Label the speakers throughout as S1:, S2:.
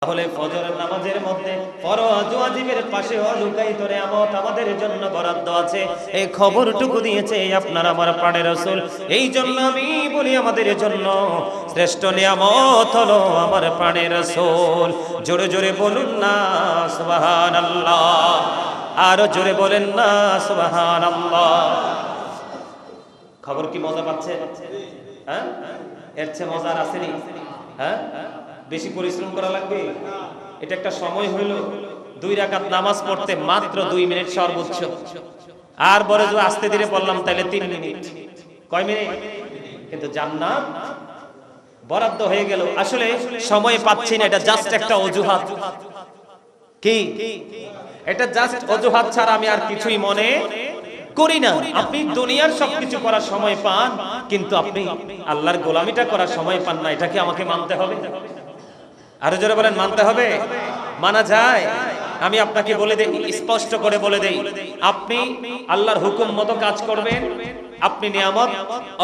S1: তাহলে ফজরের নামাজের মধ্যে ফরজ ওয়াজিবের পাশে অলুকায়িত নিয়ামত আমাদের জন্য বরাদ্দ আছে। এই খবরটুকু দিয়েছে আপনার আমার প্রাণের রাসূল। এই জন্য আমি বলি আমাদের জন্য শ্রেষ্ঠ নিয়ামত হলো আমার প্রাণের রাসূল। জোরে জোরে বলুন না সুবহানাল্লাহ, আরো জোরে বলেন না সুবহানাল্লাহ। খবর কি মজা পাচ্ছে? হ্যাঁ, এর চেয়ে মজার আসেনি? হ্যাঁ, বেশি পরিশ্রম করা লাগবে? এটা একটা সময় হইল 2 রাকাত নামাজ পড়তে মাত্র 2 মিনিট সর্বোচ্চ। আর বড় যে আস্তে ধীরে পড়লাম তাহলে 3 মিনিট। কয় মিনিট? কিন্তু জান্নাত বরাদ্দ হয়ে গেল। আসলে সময় পাচ্ছি না, এটা জাস্ট একটা অজুহাত। কি এটা? জাস্ট অজুহাত ছাড়া আমি আর কিছুই মনে করি না। আপনি দুনিয়ার সবকিছু করার সময় পান, কিন্তু আপনি আল্লাহর গোলামিটা করার সময় পান না। এটা কি আমাকে মানতে হবে? আরো জোরে বলেন, মানতে হবে? মানা যায়? আমি আপনাকে বলে দেই, স্পষ্ট করে বলে দেই, আপনি আল্লাহর হুকুম মতো কাজ করবেন, আপনি নিয়ামত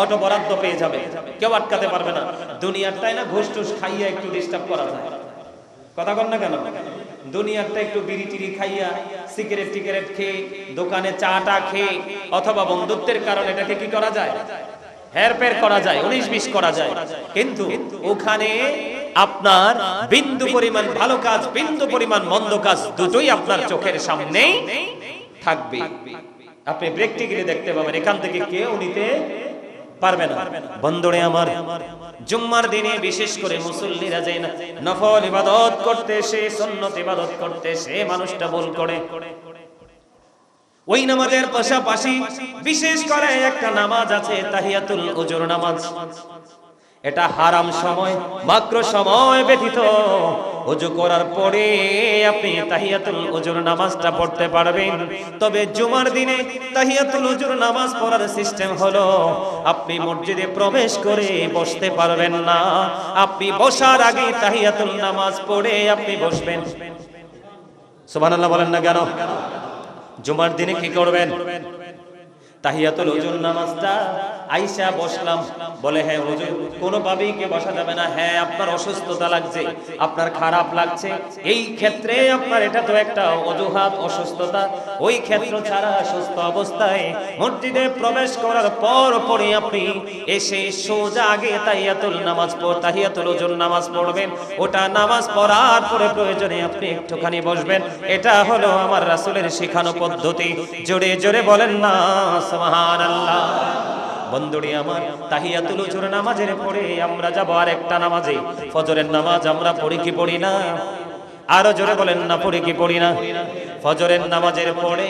S1: অটো বরাদ্দ পেয়ে যাবেন, কেউ আটকাতে পারবে না। দুনিয়ারটাই না ঘুষ টুস খাইয়া একটু ডিস্টার্ব করা যায়। কথা বল না কেন? দুনিয়ারটা একটু বিড়ি টিড়ি খাইয়া, সিগারেট টিগারেট খেয়ে, দোকানে চা টা খেয়ে, অথবা বন্ধুত্বের কারণে এটাকে কি করা যায়? হেরফের করা যায়, 19-20 করা যায়। কিন্তু ওখানে আপনার বিন্দু পরিমাণ ভালো কাজ, বিন্দু পরিমাণ মন্দ কাজ দুটোই আপনার চোখের সামনেই থাকবে। আপনি প্র্যাকটিক্যালি দেখতে পাবেন, এখান থেকে কেউ নিতে পারবে না। বন্ধুরে আমার, জুম্মার দিনে বিশেষ করে মুসল্লিরা যায় না নফল ইবাদত করতে, সে সুন্নত ইবাদত করতে, সে মানুষটা ভুল করে। ওই নামাজের পাশাপাশি বিশেষ করে একটা নামাজ আছে তাহিয়াতুল উজুর নামাজ। এটা হারাম সময়, মাকরু সময় ব্যতীত ওযু করার পরে আপনি তাহিয়াতুল উজুর নামাজটা পড়তে পারবেন। তবে জুমার দিনে তাহিয়াতুল উজুর নামাজ পড়ার সিস্টেম হলো, আপনি মসজিদে প্রবেশ করে বসতে পারবেন না। আপনি বসার আগে তাহিয়াতুল নামাজ পড়ে আপনি বসবেন। সুবহানাল্লাহ বলেন না কেন? জুমার দিনে কি করবেন? তাহিয়াতুল উজুর নামাজটা আইসা বসলাম, বলে হ্যাঁ হুজুর কোনোভাবেই কি বসা যাবে না? হ্যাঁ, আপনার অসুস্থতা লাগছে, আপনার খারাপ লাগছে, এই ক্ষেত্রে আপনার এটা তো একটা অজুহাত, অসুস্থতা। ওই ক্ষেত্র ছাড়া সুস্থ অবস্থায় মসজিদে প্রবেশ করার পরই আপনি এসে সোজা আগে তাহিয়াতুল উজুর নামাজ পড়বেন। ওটা নামাজ পড়ার পরে প্রয়োজনে আপনি একটুখানি বসবেন। এটা হলো আমার রাসূলের শেখানো পদ্ধতি। জোরে জোরে বলেন না সুবহানাল্লাহ। বন্ধুরি আমার, তাহিয়াতুল উজুর নামাজের পরে আমরা যাব আরেকটা নামাজে, ফজরের নামাজ। আমরা পড়ি কি পড়ি না? আরো জোরে বলেন না, পড়ি কি পড়ি না? ফজরের নামাজের পরে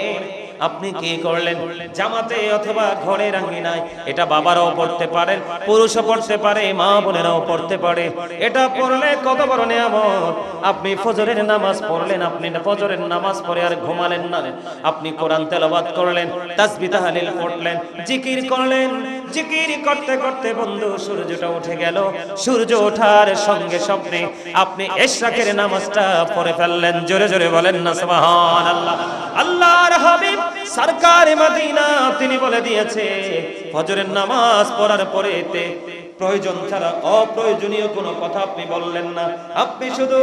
S1: আপনি কি করলেন? জামাতে অথবা ঘরের আঙ্গিনায়, এটা বাবারাও পড়তে পারেন, পুরুষও পড়তে পারে, মা বোনেরাও পড়তে পারে। এটা পড়লে কত বড় নিয়ামত! আপনি ফজরের নামাজ পড়লেন, আপনি ফজরের নামাজ পড়ে আর ঘুমালেন না, আপনি কোরআন তেলাওয়াত করলেন, তাসবিহ তাহলিল পড়লেন, জিকির করলেন। জিকির করতে করতে বন্ধু সূর্যটা উঠে গেল। সূর্য ওঠার সঙ্গে সঙ্গে আপনি ইশরাকের নামাজটা পড়ে ফেললেন। জোরে জোরে বলেন না সুবহানাল্লাহ। আল্লাহর হাবিব সরকার মদিনা তিনি বলে দিয়েছে, ফজরের নামাজ পড়ার পরেতে প্রয়োজন ছাড়া অপ্রয়োজনীয় কোনো কথা আপনি বললেন না। আপনি শুধু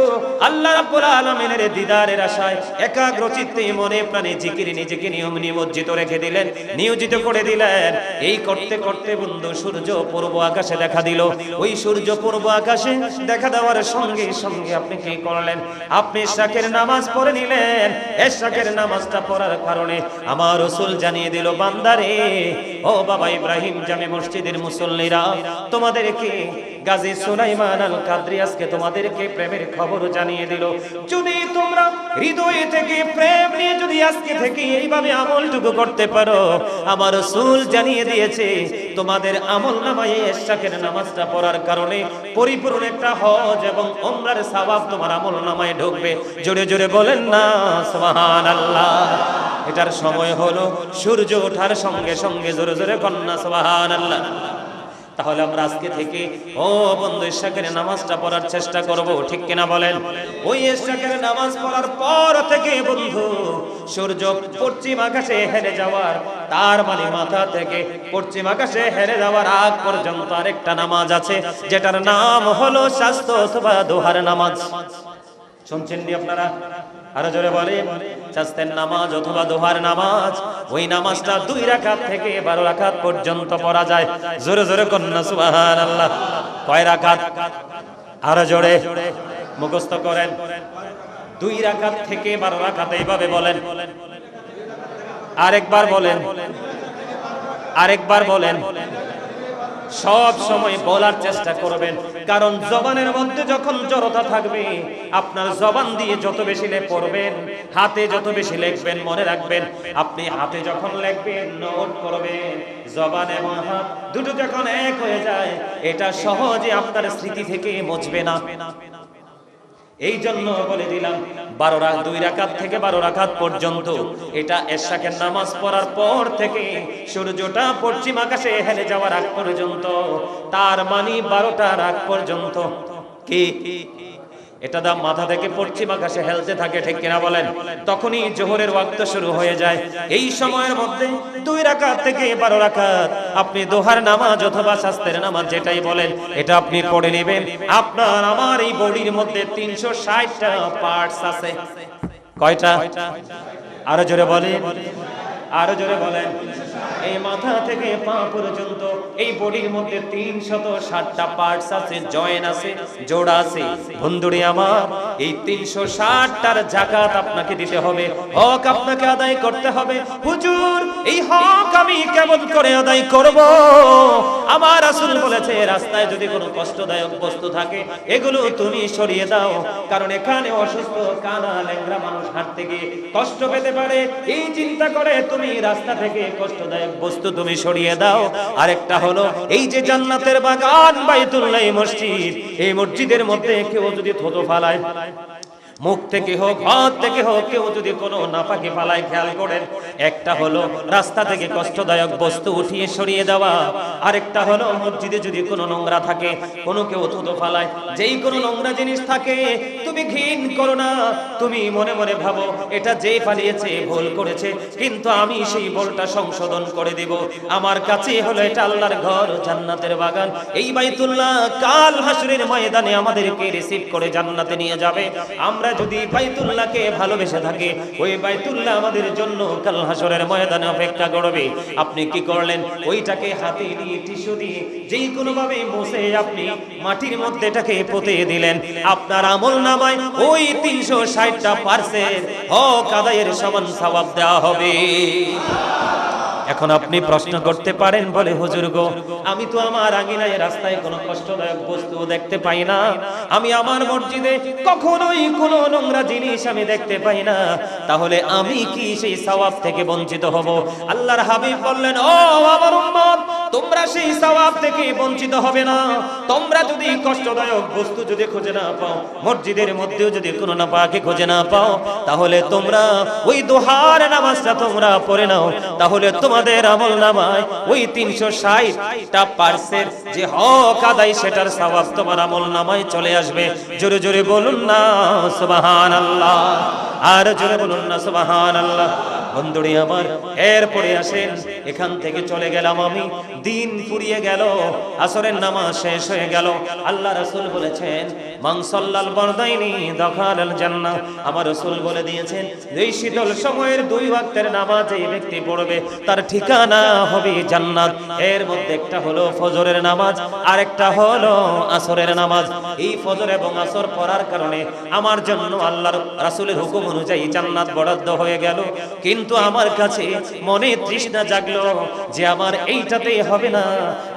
S1: আল্লাহ রাব্বুল আলামিনের দিদারের আশায় একাগ্র চিত্তে মনে প্রাণে জিকির নিজেকে নিয়োজিত রেখে দিলেন, নিয়োজিত করে দিলেন। এই করতে করতে বন্ধু সূর্য পূর্ব আকাশে দেখা দিল। ওই সূর্য পূর্ব আকাশে দেখা দেওয়ার সঙ্গে সঙ্গে আপনি কি করলেন? আপনি ইশরাকের নামাজ পড়ে নিলেন। ইশরাকের নামাজটা পড়ার কারণে আমার রাসূল জানিয়ে দিল, বান্দারে, ও বাবা ইব্রাহিম জামে মসজিদের মুসল্লিরা, তোমাদেরকে গাজী সুলাইমান আল কাদরি আজকে তোমাদেরকে প্রেমের খবর জানিয়ে দিল। যদি তোমরা হৃদয় থেকে প্রেম নিয়ে যদি আজকে থেকে এইভাবে আমলটুকু করতে পারো, আমার রাসূল জানিয়ে দিয়েছে তোমাদের আমলনামায় ইশরাকের নামাজটা পড়ার কারণে পরিপূর্ণ একটা হজ এবং উমরার সওয়াব তোমার আমলনামায় ঢুকবে। জোরে জোরে বলেন না সুবহানাল্লাহ। এটার সময় হলো সূর্য ওঠার সঙ্গে সঙ্গে। জোরে জোরে কন্যা সুবহানাল্লাহ। তাহলে আমরা আজকে থেকে ও বন্ধু ইশরাকের নামাজটা পড়ার চেষ্টা করব, ঠিক কিনা বলেন? ওই ইশরাকের নামাজ পড়ার পর থেকে বন্ধু সূর্য পশ্চিম আকাশে হেরে যাওয়ার, তার মানে মাথা থেকে পশ্চিম আকাশে হেরে যাওয়ার আগ পর্যন্ত আরেকটা নামাজ আছে, যেটার নাম হলো শাস্ত অথবা দোহার নামাজ। শুনছেন নি আপনারা? আরো জোরে বলেন। চাস্তের নামাজ অথবা দোহার নামাজ, ওই নামাজটা 2 রাকাত থেকে 12 রাকাত পর্যন্ত পড়া যায়। জোরে জোরে কন্যা সুবহানাল্লাহ। কয় রাকাত? আরো জোরে মুখস্থ করেন। 2 রাকাত থেকে 12 রাকাত, এইভাবে বলেন। আরেকবার বলেন, আরেকবার বলেন। সব সময় বলার চেষ্টা করবেন, কারণ জবানের মধ্যে যখন জড়তা থাকবে, আপনার জবান দিয়ে যত বেশি পড়বেন, হাতে যত বেশি লিখবেন, মনে রাখবেন, আপনি হাতে যখন লিখবেন, নোট করবেন, জবান এবং হাত দুটো যখন এক হয়ে যায়, এটা সহজে আপনার স্মৃতি থেকে মুছবে না। এই জন্য বলে দিলাম 2 রাকাত থেকে 12 রাকাত পর্যন্ত, এটা এশাকের নামাজ পড়ার পর থেকে সূর্যটা পশ্চিম আকাশে হেলে যাওয়ার আগ পর্যন্ত, তার মানে 12টার আগ পর্যন্ত। কি এটা দা মাথা থেকে পশ্চিম আকাশে হেলতে থাকে, ঠিক কিনা বলেন? তখনই জোহরের ওয়াক্ত শুরু হয়ে যায়। এই সময়ের মধ্যে 2 রাকাত থেকে 12 রাকাত আপনি দোহার নামাজ অথবা শাস্তের নামাজ যেটাই বলেন, এটা আপনি পড়ে নেবেন। আপনার আমার এই বডির মধ্যে 360টা পার্টস আছে। কয়টা? আরো জোরে বলেন, আরো জোরে বলেন। এই মাথা থেকে পা পর্যন্ত এই বডির মধ্যে 360টা পার্টস আছে, জয়েন আছে, জোড়া আছে। বন্ধুরে আমার, এই 360টার যাকাত আপনাকে দিতে হবে, হক আপনাকে আদায় করতে হবে। হুজুর, এই হক আমি কেমন করে আদায় করব? আমার রাসূল বলেছে, রাস্তায় যদি কোনো কষ্টদায়ক বস্তু থাকে, এগুলো তুমি সরিয়ে দাও, কারণ এখানে অসুস্থ কানা ল্যাংড়া মানুষ হাঁটতে গিয়ে কষ্ট পেতে পারে। এই চিন্তা করে তুমি রাস্তা থেকে কষ্টদায়ক বস্তু তুমি সরিয়ে দাও। আরেকটা হলো, এই যে জান্নাতের বাগান বাইতুল্লাহ মসজিদ, এই মসজিদের মধ্যে কেউ যদি থুতু ফালায়, মুখ থেকে হোক, হাত থেকে হোক, কেউ যদি কোনো নাপাকি ফালায়, খেয়াল করেন, একটা হলো রাস্তা থেকে কষ্টদায়ক বস্তু উঠিয়ে সরিয়ে দেওয়া, আরেকটা হলো মসজিদে যদি কোনো নোংরা থাকে, কোনো কেউ থুতু ফালায়, যেই কোনো নোংরা জিনিস থাকে, তুমি ঘৃণ করো না, তুমি মনে মনে ভাবো এটা যেই ফালিয়েছে ভুল করেছে, কিন্তু আমি সেই ভুলটা সংশোধন করে দিব। আমার কাছে হলো এটা আল্লাহর ঘর, জান্নাতের বাগান। এই বাইতুল্লাহ কাল হাসরের ময়দানে আমাদেরকে রিসিভ করে জান্নাতে নিয়ে যাবে। আমরা যদি বাইতুল্লাহকে ভালোবেসে থাকি, ওই বাইতুল্লাহ আমাদের জন্য কাল হাসরের ময়দানে অপেক্ষা করবে। আপনি কি করলেন? ওইটাকে হাতে নিয়ে টিস্যু দিয়ে যেই কোনো ভাবে মুছে আপনি মাটির মধ্যে এটাকে পুঁতে দিলেন। আপনার আমলনামায় ওই 360টা পার্সেন্ট হক আদায়ের সমান সওয়াব দেওয়া হবে। এখন আপনি প্রশ্ন করতে পারেন, বলে হুজুর গো, আমি তো আমার আঙিনায় রাস্তায় কোনো কষ্টদায়ক বস্তু দেখতে পাই না, আমি আমার মসজিদে কখনোই কোনো নোংরা জিনিস আমি দেখতে পাই না, তাহলে আমি কি সেই সওয়াব থেকে বঞ্চিত হব? আল্লাহর হাবিব বললেন, ও আমার উম্মত, তোমরা সেই সওয়াব থেকে বঞ্চিত হবে না। তোমরা যদি কষ্টদায়ক বস্তু যদি খুঁজে না পাও, মসজিদের মধ্যেও যদি কোনো নাপাকি খুঁজে না পাও, তাহলে তোমরা ওই দুহার নামাজটা তোমরা পড়ে নাও, তাহলে তোমাদের আমলনামায় ওই 360টা পার্সেন্ট যে হক আদায়, সেটার সওয়াব তোমার আমলনামায় চলে আসবে। জোরে জোরে বলুন না সুবহানাল্লাহ, আর জোরে বলুন না সুবহানাল্লাহ। বন্ধুরে আমার, এরপরে আসেন, এখান থেকে চলে গেলাম আমি, দিন ফুরিয়ে গেল, আসরের নামাজ শেষ হয়ে গেল। আল্লাহ রাসূল বলেছেন, মান সাল্লাল বারদাইনি দাখালাল জান্নাহ। আমার রাসূল বলে দিয়েছেন, এই শীতল সময়ের 2 ওয়াক্তের নামাজ এই ব্যক্তি পড়বে, তার ঠিকানা হবে জান্নাত। এর মধ্যে একটা হলো ফজরের নামাজ, আরেকটা হলো আসরের নামাজ। এই ফজর এবং আসর পড়ার কারণে আমার জন্য আল্লাহর রাসূলের হুকুম অনুযায়ী জান্নাত বরাদ্দ হয়ে গেল। কিন্তু আমার কাছে মনে তৃষ্ণা জাগলো যে আমার এইটাতেই হবে না,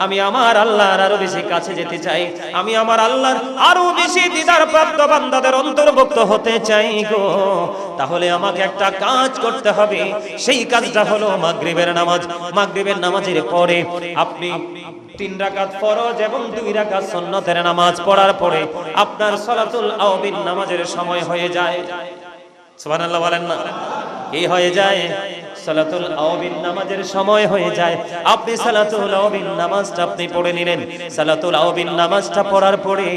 S1: আমি আমার আল্লাহর আরো বেশি কাছে যেতে চাই, আমি আমার আল্লাহর আরো বেশি দিদার প্রাপ্ত বান্দাদের অন্তর্ভুক্ত হতে চাই গো। তাহলে আমাকে একটা কাজ করতে হবে, সেই কাজটা হলো মাগরিবের নামাজ। মাগরিবের নামাজের পরে আপনি 3 রাকাত ফরজ এবং 2 রাকাত সুন্নতের নামাজ পড়ার পরে আপনার সালাতুল আওবিন নামাজের সময় হয়ে যায়। সুবহানাল্লাহ বলেন না? কি হয়ে যায়? সালাতুল আওয়াবিন নামাজের সময় হয়ে যায়, আপনি সালাতুল আওয়াবিন নামাজটা আপনি পড়ে নিলেন। সালাতুল আওয়াবিন নামাজটা পড়ার পরে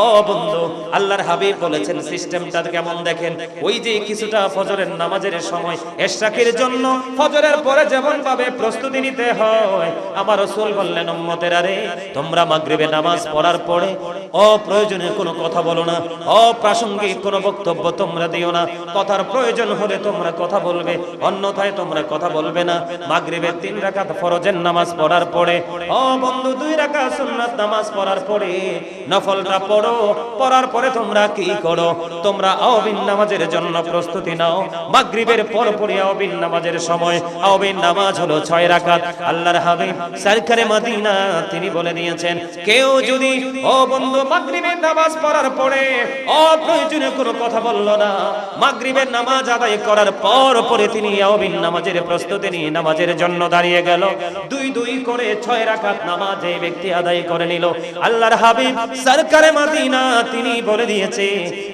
S1: ও বন্ধু, আল্লাহর হাবিব বলেছেন সিস্টেমটা কেমন দেখেন। ওই যে কিছুটা ফজরের নামাজের সময় ইশরাকের জন্য ফজরের পরে যেমন ভাবে প্রস্তুতি নিতে হয়, আমার রাসূল বললেন উম্মতেরা রে, তোমরা মাগরিবের নামাজ পড়ার পরে অপ্রয়োজনীয় কোনো কথা বলো না, অপ্রাসঙ্গিক কোনো বক্তব্য তোমরা দিও না। কথার প্রয়োজন হলে তোমরা কথা বলবে, অন্যথায় তোমরা কথা বলবে না। মাগরিবের 3 রাকাত ফরজের নামাজ পড়ার পরে ও বন্ধু 2 রাকাত সুন্নাত নামাজ পড়ার পরে নফলটা পড়ো। পড়ার পরে তোমরা কি করো? তোমরা আওয়াবিন নামাজের জন্য প্রস্তুতি নাও। মাগরিবের পরপরই আওয়াবিন নামাজের সময়, আওয়াবিন নামাজ হলো 6 রাকাত। আল্লাহর হাবিব সরকারে মদিনা তিনি বলে দিয়েছেন, কেউ যদি ও বন্ধু মাগরিবের নামাজ পড়ার পরে অপ্রয়োজনীয় কোনো কথা বলল না, মাগরিবের নামাজ আদায় করার পরে তিনি আওয়াবিন নামাজের প্রস্তুতি নিয়ে নামাজের জন্য দাঁড়িয়ে গেল। 2 করে 6 রাকাত নামাজ এই ব্যক্তি আদায় করে নিল। আল্লাহর হাবিব সরকারে মদিনা তিনি বলে দিয়েছে,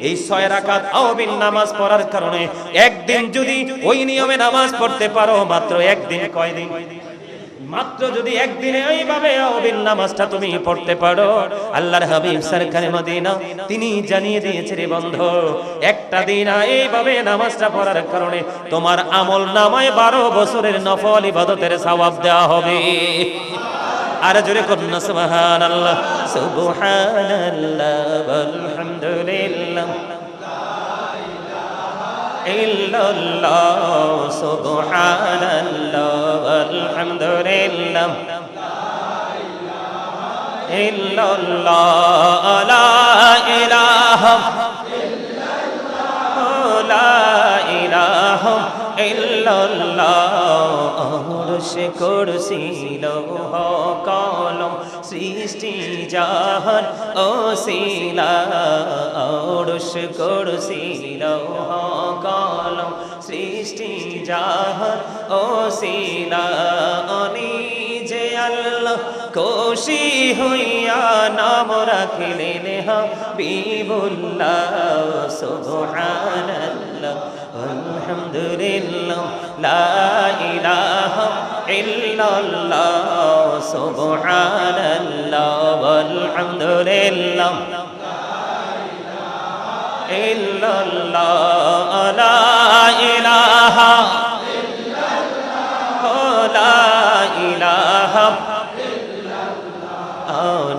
S1: এই 6 রাকাত আওয়াবিন নামাজ পড়ার কারণে একদিন যদি ওই নিয়মে নামাজ পড়তে পারো, মাত্র একদিন, কয়দিন? মাত্র যদি একদিনে এইভাবে আওয়াবিন নামাজটা তুমি পড়তে পারো, আল্লাহর হাবিব সরকারে মদিনা তিনি জানিয়ে দিয়েছে রে বন্ধু, একটা দিন এইভাবে নামাজটা পড়ার কারণে তোমার আমল নামায় 12 বছরের নফল ইবাদতের সওয়াব দেওয়া হবে। আর জোরে করুন না সুবহানাল্লাহ, সুবহানাল্লাহ আলহামদুলিল্লাহ ইল্লাল্লাহ, সুবহানাল্লাহ আলহামদুলিল্লাহ ইল্লাল্লাহ, লা ইলাহা ইল্লাল্লাহ, লা ইলাহা ইল্লাল্লাহ। আরশ কুরসি লৌহ কলম সৃষ্টি জাহান ওসিলা, আরশ কুরসি লৌহ কলম সৃষ্টি জাহান ওসিলা, নিজে আল্লাহ খুশি হইয়া নাম রাখিলেন হাবিবুল্লাহ। সুবহানাল্লাহ আলহামদুলিল্লাহ, লা ইলাহা ইল্লাল্লাহ, সুবহানাল্লাহ আলহামদুলিল্লাহ ইল্লাল্লাহ, লা ইলাহা ইল্লাল্লাহ, লা ইলাহা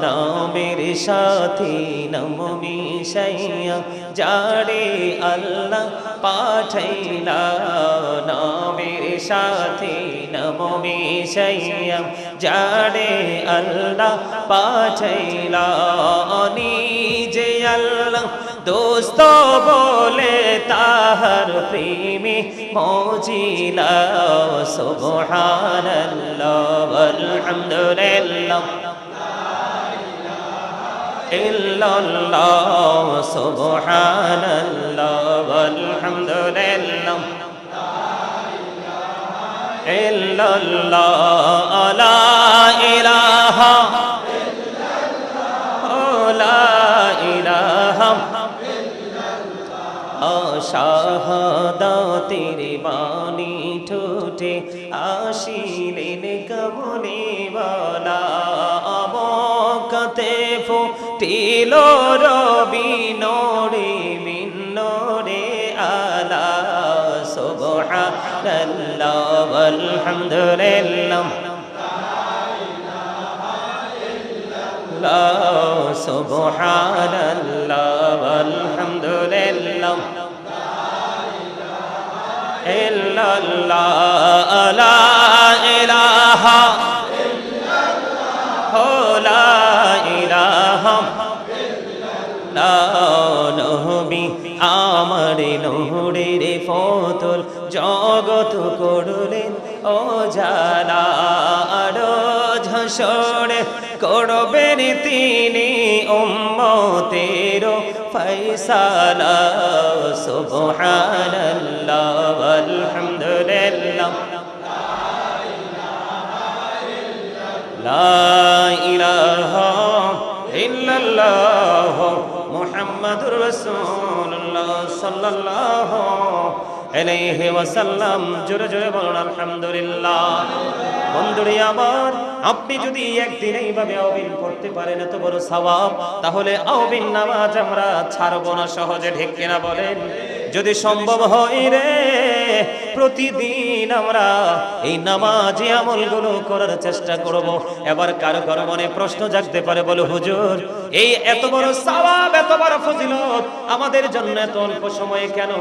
S1: নামের সাথী নাম মিশাইয়া যারে আল্লাহ পাঠাইলা, নামের সাথী নাম মিশাইয়া যারে আল্লাহ পাঠাইলা, নিজে আল্লাহ দোস্ত বলে তাহার প্রেমে মজিলা। সুবহানাল্লাহ আলহামদুলিল্লাহ ইল্লাল্লাহ, সুবহানাল্লাহ আলহামদুলিল্লাহ ইল্লাল্লাহ, লা ইলাহা ইল্লাল্লাহ, লা ইলাহা শাহাদাতের বাণী ঠোঁটে আসিলেন কমলিওয়ালা, মক্কাতে ফুটিল রবি নূরে মিন নূরে আলা। সুবহানাল্লাহ আলহামদুলিল্লাহ, সুবহানাল্লাহ আলহামদুলিল্লাহ ইল্লাল্লাহ, লা ইলাহা ইল্লাল্লাহ, লা ইলাহা ইল্লাল্লাহ। নবী আমার নূরের ফতুল জগত করলেন ও জালা, রোজ হাসরে করবেন তিনি উম্মতের ফয়সালা। সুবহানাল্লাহ আলহামদুলিল্লাহ, লা ইলাহা ইল্লাল্লাহ মুহাম্মাদুর রাসূলুল্লাহ সাল্লাল্লাহু আলাইহি ওয়াসাল্লাম। জোরে জোরে বলুন আলহামদুলিল্লাহ। বন্ধুরে আমার, আপনি যদি একদিন এইভাবে আওবিন পড়তে পারেন এত বড় সওয়াব, তাহলে আওবিন নামাজ আমরা ছাড়বো না সহজে, ঠিক কিনা বলেন? যদি সম্ভব হয় রে, প্রতিদিন আমরা এই নামাজি আমলগুলো করার চেষ্টা করব। এবার কারো কারো মনে প্রশ্ন জাগতে পারে, বলে হুজুর এই এত বড় সওয়াব, এত বড় ফজিলত আমাদের জন্য এত অল্প সময়ে কেন?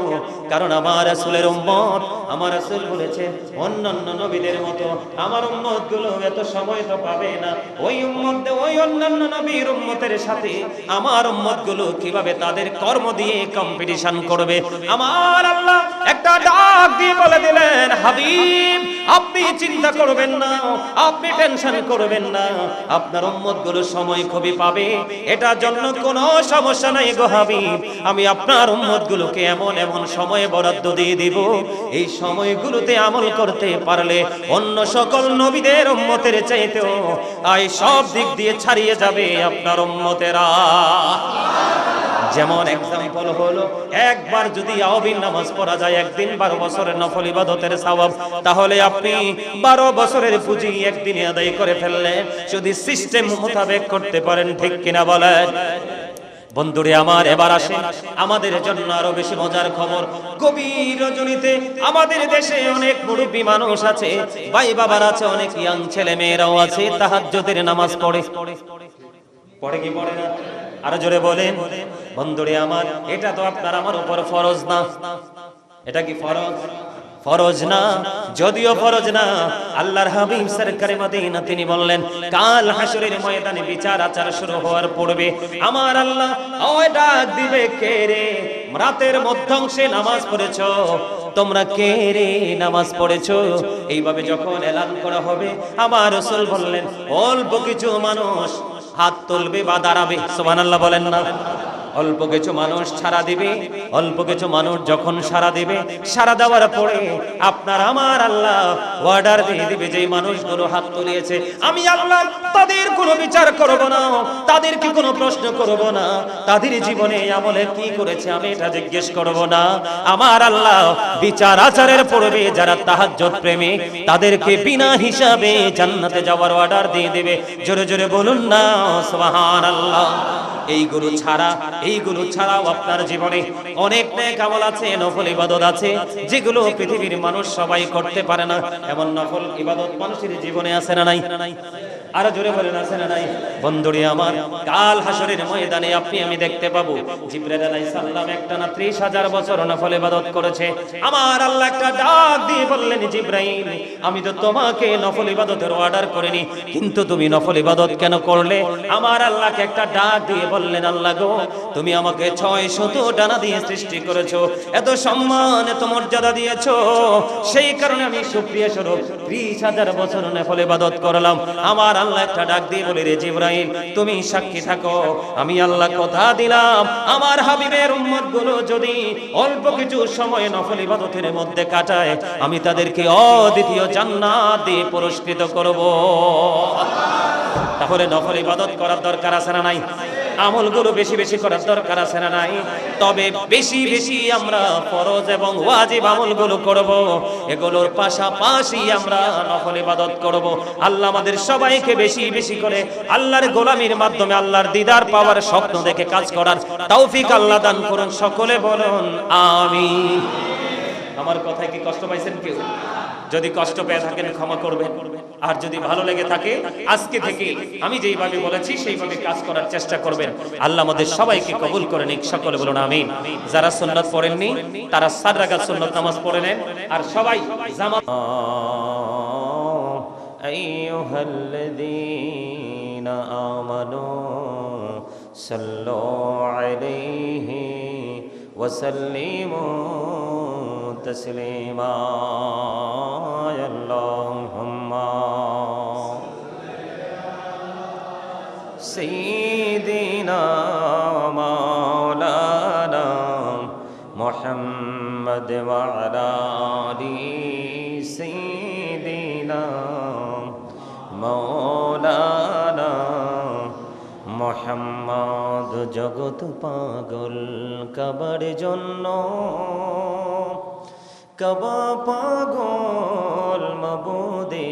S1: কারণ আমার রাসূলের উম্মত, আমার রাসূল বলেছেন অন্যান্য নবীদের মতো আমার উম্মত গুলো এত সময় তো পাবে না। ওই উম্মত, ওই অন্যান্য নবীর উম্মতের সাথে আমার উম্মত গুলো কিভাবে তাদের কর্ম দিয়ে কম্পিটিশন করবে? আমার আল্লাহ একটা ডাক দিয়ে বলে দিলেন, হাবিব আপনি চিন্তা করবেন না, আপনি টেনশন করবেন না, আপনার উম্মত গুলো সময় খুবই পাবে, এটার জন্য কোনো সমস্যা নাই গো হাবিব। আমি আপনার উম্মত গুলোকে এমন এমন সময়ে বরাদ্দ দিয়ে দিব, এই সময়গুলোতে আমল করতে পারলে অন্য সকল নবীদের উম্মতের চাইতেও আয় সব দিক দিয়ে ছাড়িয়ে যাবে আপনার উম্মতেরা। যেমন এক্সাম্পল হলো, একবার যদি আওবিন নামাজ পড়া যায় একদিন 12 বছরের নফল ইবাদতের সওয়াব, তাহলে আপনি 12 বছরের পুঁজি একদিনে আদায় করে ফেললেন, যদি সিস্টেম মোতাবেক করতে পারেন, ঠিক কিনা বলেন? বন্ধুরে আমার, এবার আসেন আমাদের জন্য আরো বেশি মজার খবর। গভীর রজনীতে আমাদের দেশে অনেক মুরব্বী মানুষ আছে, ভাই বাবার আছে, অনেক ইয়াং ছেলে মেয়েরাও আছে, তাহাজ্জুদের নামাজ পড়ে। পড়ে কি পড়ে না? আরো জোরে বলেন। বন্ধুরে আমার, এটা তো আপনার আমার উপর ফরজ না। এটা কি ফরজ? ফরজ না। যদিও ফরজ না, আল্লাহর হাবিব সরকারে মদিনা তিনি বললেন, কাল হাসরের ময়দানে বিচার আচার শুরু হওয়ার পূর্বে আমার আল্লাহ ওই ডাক দিবে, কে রে রাতের মধ্যাংশে নামাজ পড়েছো? তোমরা কে রে নামাজ পড়েছো? এইভাবে যখন এলান করা হবে, আমার রাসূল বললেন অল্প কিছু মানুষ হাত তুলবে বা দাঁড়াবে। সুবহানাল্লাহ বলেন না? অল্প কিছু মানুষ সাড়া দিবে। অল্প কিছু মানুষ যখন সাড়া দিবে, সাড়া দেওয়ার পরে আপনার আমার আল্লাহ অর্ডার দিয়ে দিবে, যে মানুষগুলো হাত তুলিয়েছে আমি আল্লাহ তাদের কোনো বিচার করব না, তাদেরকে কোনো প্রশ্ন করব না, তাদের জীবনে আমলে কি করেছে আমি এটা জিজ্ঞেস করব না। আমার আল্লাহ বিচার আচারের পূর্বে যারা তাহাজ্জুদ প্রেমী, তাদেরকে বিনা হিসাবে জান্নাতে যাওয়ার অর্ডার দিয়ে দেবে। জোরে জোরে বলুন না সুবহানাল্লাহ। এইগুলো ছাড়াও আপনার জীবনে অনেক নেক আমল আছে, নফল ইবাদত আছে, যেগুলো পৃথিবীর মানুষ সবাই করতে পারে না। এমন নফল ইবাদত মানুষের জীবনে আছে না নাই? আরো জোরে বলেন, আছে না নাই? বন্ধুরে আমার, কাল হাসরের ময়দানে আপনি আমি দেখতে পাবো জিবরাইল আলাইহিস সালাম একটানা 30,000 বছর নফল ইবাদত করেছে। আমার আল্লাহ একটা ডাক দিয়ে বললেন, জিবরাইল আমি তো তোমাকে নফল ইবাদতের অর্ডার করিনি, কিন্তু তুমি নফল ইবাদত কেন করলে? আমার আল্লাহকে একটা ডাক দিয়ে বললেন, আল্লাহ গো তুমি আমাকে 600 ডানা দিয়ে সৃষ্টি করেছো, এত সম্মান এত মর্যাদা দিয়েছো, সেই কারণে আমি শুকরিয়া স্বরূপ 30,000 বছর নফল ইবাদত করলাম। আমার আল্লাহ একটা ডাক দিয়ে বলে, রে জিবরাইল তুমি সাক্ষী থাকো, আমি আল্লাহ কথা দিলাম আমার হাবিবের উম্মত গুলো যদি অল্প কিছু সময় নফল ইবাদতের মধ্যে কাটায়, আমি তাদেরকে অদ্বিতীয় জান্নাত দিয়ে পুরস্কৃত করব। তাহলে নফল ইবাদত করার দরকার আছে না নাই? আমলগুলো বেশি বেশি করার দরকার আছে না নাই? তবে বেশি বেশি আমরা ফরজ এবং ওয়াজিব আমলগুলো করব, এগুলোর পাশাপাশি আমরা নফল ইবাদত করব। আল্লাহ আমাদের সবাইকে বেশি বেশি করে আল্লাহর গোলামির মাধ্যমে আল্লাহর দিদার পাওয়ার স্বপ্ন দেখে কাজ করার তৌফিক আল্লাহ দান করুন। সকলে বলুন আমিন। আমার কথায় কি কষ্ট পাইছেন কেউ? যদি কষ্ট পেয়ে থাকেন ক্ষমা করবেন, আর যদি ভালো লেগে থাকে আজকে থেকে আমি যেইভাবে বলেছি সেইভাবে কাজ করার চেষ্টা করবেন। আল্লাহ আমাদের সবাইকে কবুল করে নিক। সকলে বলুন আমিন। যারা সুন্নাত পড়েননি তারা 4 রাকাত সুন্নাত নামাজ পড়ে নেন, আর সবাই জামাত। আইয়ুহাল্লাযীনা আমানু সাল্লু আলাইহি ওয়া সাল্লিমু তসলিমা। আল্লাহুম্মা সাইয়্যিদিনা মাওলানা মুহাম্মদ ওয়া আলা আলি সাইয়্যিদিনা মাওলানা মুহাম্মদ। জগৎ পাগল কাবার জন্য, কাবা পাগল মাবুদের,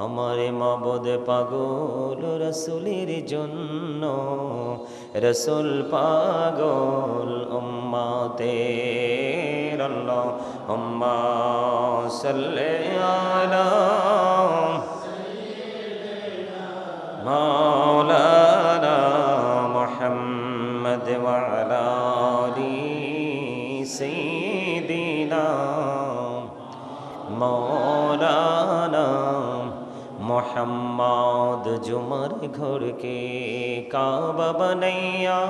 S1: আমার মাবুদ পাগল রাসূলের জন্য, রাসূল পাগল উম্মতের। আল্লাহুম্মা সাল্লি আলা মাওলানা মুহাম্মদ ওয়া আলা আলি সাইয়্যিদিনা মাওলানা মুহাম্মদ। जुमर घर के काबा बनैया,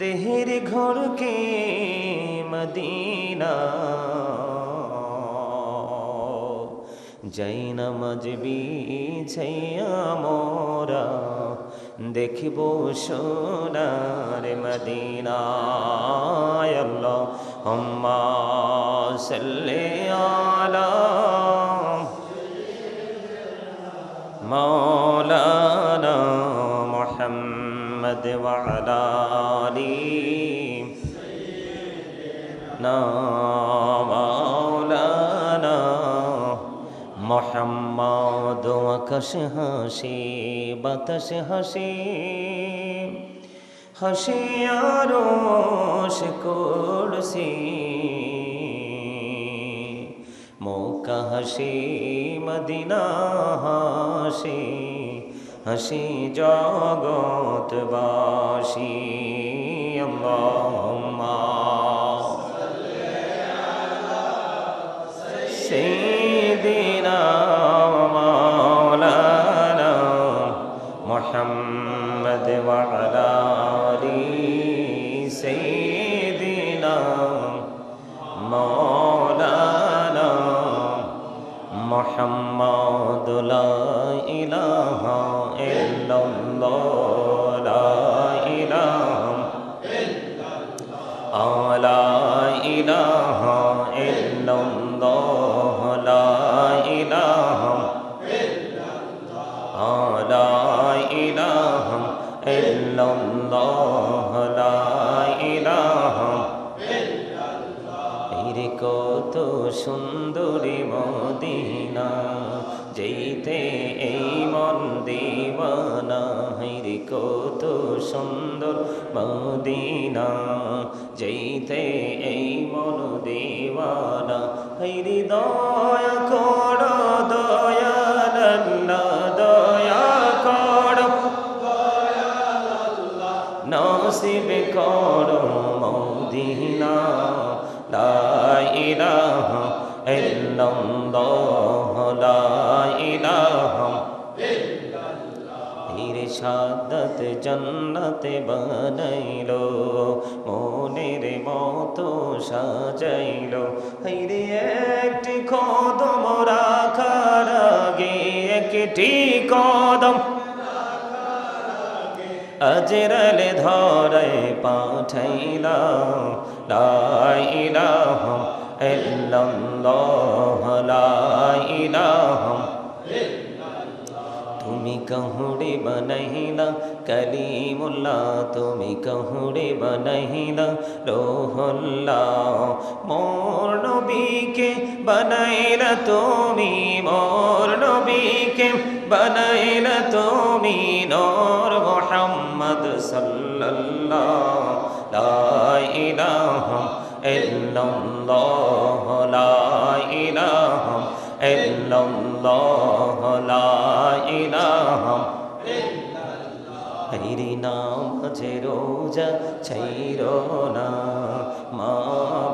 S1: देहर घर के मदीना, जैना मजबी छैया मोरा, देखबो सोनार मदीना। अल्लाहुम्मा सल्ली आला मौलाना मुहम्मद व अला आलि मौलाना मुहम्मद। आकाश हाসি বাতাস হাসি, হাসি আরশ কুরসি, মক্কা হাসি মদিনা হাসি, হাসি জগৎবাসী। আল্লাহুম্মা সাইয়্যিদিনা মাওলানা মুহাম্মদ ওয়া আলা আলি সাইয়্যিদিনা মাওলানা মুহাম্মদ। লা ইলাহা ইল্লাল্লাহ, লা ইলাহা ইল্লাল্লাহ, লা ইলাহা ইল্লাল্লাহ, লা ইলাহা ইল্লাল্লাহ, লা ইলাহা ইল্লাল্লাহ, লা ইলাহা ইল্লাল্লাহ। এর কত সুন্দরী মদিনা, যেতে এই মন দিওয়ানা। হের কত সুন্দর মদিনা, যেতে এই মন দিওয়ানা। হের দয়া করো দয়াল আল্লাহ, দয়া করো দয়াল আল্লাহ, নসিব করো মদিনা। লা ইলাহা ইল্লাল্লাহ, লা ইলাহা ইল্লাল্লাহ। ইরশাদত জান্নাতে বানাইলো, মনের মতো সাজাইলো। হাইরে একটি কদম রাখার আগে, একটি কদম আজরাল ধরে পাঠাইলা। লা ইলাহা ইল্লাল্লাহ, লা ইলাহা ইল্লাল্লাহ। তুমি কাহুরে বানাইলা কালিমুল্লাহ, তুমি কাহুরে বানাইলা রূহুল্লাহ। মোর নবীকে বানাইলা তুমি, মোর নবীকে বানাইলা তুমি নূর মুহাম্মদ সাল্লাল্লাহ। লা ইলাহা ইল্লাল্লাহ, লা ইলাহা ইল্লাল্লাহ, লা ইলাহা ইল্লাল্লাহ। হরি নামাজে রোজা ছাইরো না, মা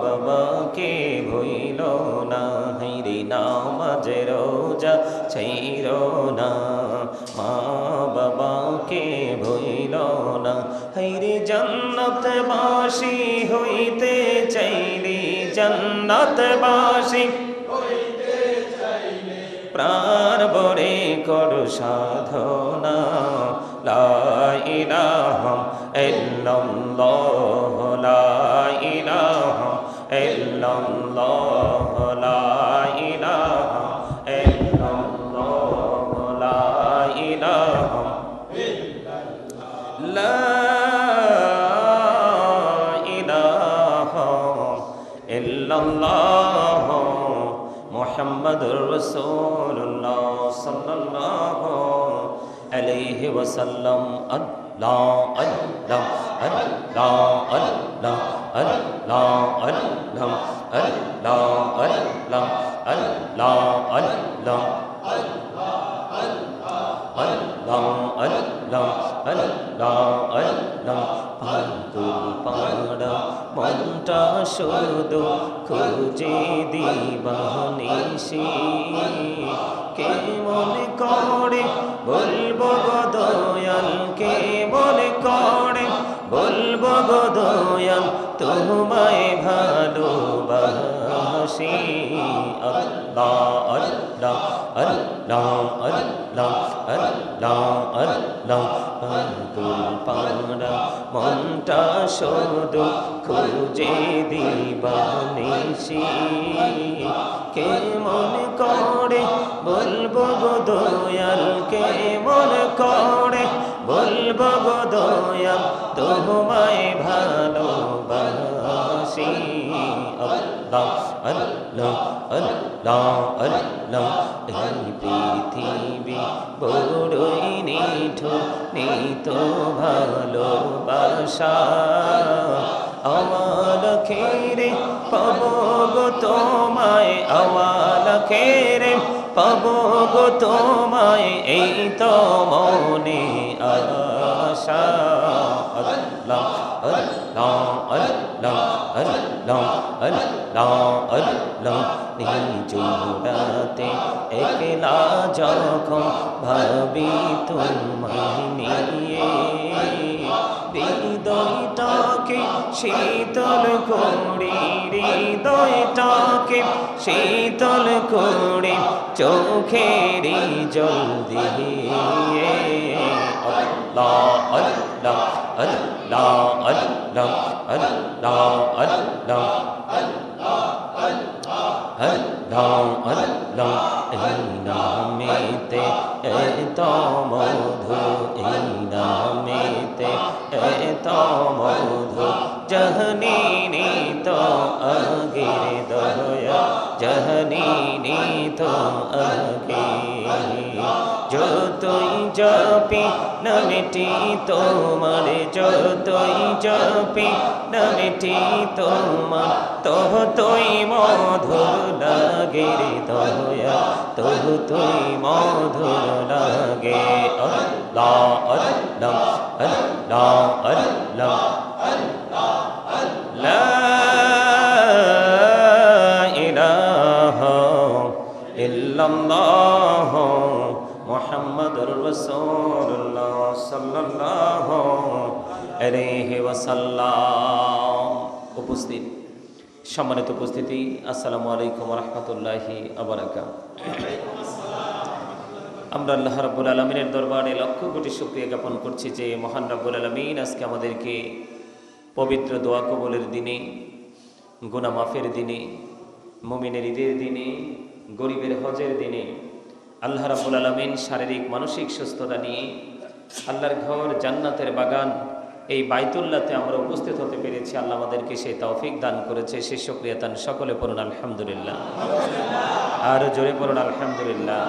S1: বাবাকে ভুইলো না। হরি নামাজে রোজা ছাইরো না, মা বাবাকে ভুইলো না। হরি জান্নাতবাসী হইতে চাইলি, জান্নাতবাসী হইতে চাইলে প্রাণ ভরে কর সাধনা। লা ইলাহা ইল্লাল্লাহ, লা ইলাহা ইল্লাল্লাহ, লা ইলাহা ইল্লাল্লাহ, লা ইলাহা ইল্লাল্লাহ, লা মুহাম্মাদুর রাসূলুল্লাহ সাল্লাল্লাহু আলাইহি ওয়াসাল্লাম। আল্লাহ আল্লাহ আল্লাহ আল্লাহ আল্লাহ আল্লাহ আল্লাহ আল্লাহ আল্লাহ আল্লাহ আল্লাহ আল্লাহ আল্লাহ আল্লাহ পাগল পাড়া মনটা শুধু খুঁজে দিবানিশি কে মনে করে বলবো গো দয়াল কে মনে করে বলবো গো দয়াল তোমায় ভালোবাসি আল্লাহ আল্লাহ আল্লাহ আল্লাহ আল্লাহ আল্লাহ পাগল পাড়া মনটা শুধু খুঁজে দিবানিশি কে মনে করে বলবো গো দয়াল কে মনে করে বলবো গো দয়াল তোমায় ভালোবাসি আল্লাহ আল্লাহ আল্লাহ আল্লাহ এই পৃথিবী বড়ই নিঠুর নিত ভালোবাসা আমার খেরে পাবো গো তোমায় আমার খেরে পাবো গো তোমায় এই তো মনে আশা আল্লাহ আল্লাহ আল্লাহ আল্লাহ আল্লাহ আল্লাহ নিজুরাতে একলা যখন ভাবি তোমায় নিয়ে হৃদয়টাকে শীতল করি হৃদয়টাকে শীতল করি চোখেরই জল দিয়ে আল্লাহ আল্লাহ আল্লাহ আল্লাহ আল্লাহ আল্লাহ আল্লাহ আল্লাহ এই নামেতে এত মধু এই নামেতে এত মধু জহনী তো আগে দয়া জহনী তো আগে যতই জপি নামটি তোমার যতই জপি নামটি তোমার তহ তুই মধুর লাগে রে দয়া তহ তুই মধুর লাগে আল্লাহ আল্লাহ আল্লাহ আল্লাহ লা ইলাহা ইল্লাল্লাহ মুহাম্মাদুর রাসূলুল্লাহ সাল্লাল্লাহু আলাইহি ওয়াসাল্লাম। উপস্থিত সম্মানিত উপস্থিতি, আসসালামু আলাইকুম ওয়া রাহমাতুল্লাহি ওয়া বারাকাতুহু। আমরা আল্লাহ রাব্বুল আলামিনের দরবারে লক্ষ কোটি শুকরিয়া জ্ঞাপন করছি যে মহান রাব্বুল আলামিন আজকে আমাদেরকে পবিত্র দোয়া কবুলের দিনে, গুনাহ মাফের দিনে, মুমিনের ঈদের দিনে, গরিবের হজের দিনে আল্লাহ রাব্বুল আলামিন শারীরিক মানসিক সুস্থতা নিয়ে আল্লাহর ঘর জান্নাতের বাগান এই বাইতুল্লাহতে আমরা উপস্থিত হতে পেরেছি। আল্লাহ আমাদেরকে সেই তৌফিক দান করেছে, সেই শুকরিয়া দান সকলে পড়ুন আলহামদুলিল্লাহ, আর জোরে পড়ুন আলহামদুলিল্লাহ।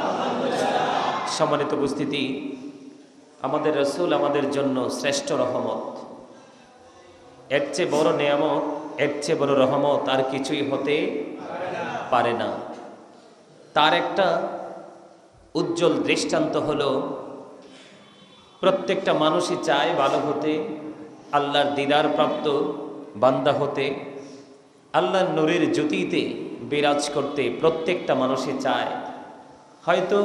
S1: সম্মানিত উপস্থিতি, আমাদের রাসূল আমাদের জন্য শ্রেষ্ঠ রহমত। এর চেয়ে বড় নেয়ামত, এর চেয়ে বড় রহমত আর কিছুই হতে পারে না। তার একটা উজ্জ্বল দৃষ্টান্ত হলো প্রত্যেকটা মানুষই চায় ভালো হতে, আল্লাহর দিদার প্রাপ্ত বান্দা হতে, আল্লাহর নূরের জ্যোতিতে বিরাজ করতে প্রত্যেকটা মানুষই চায়। হয়তো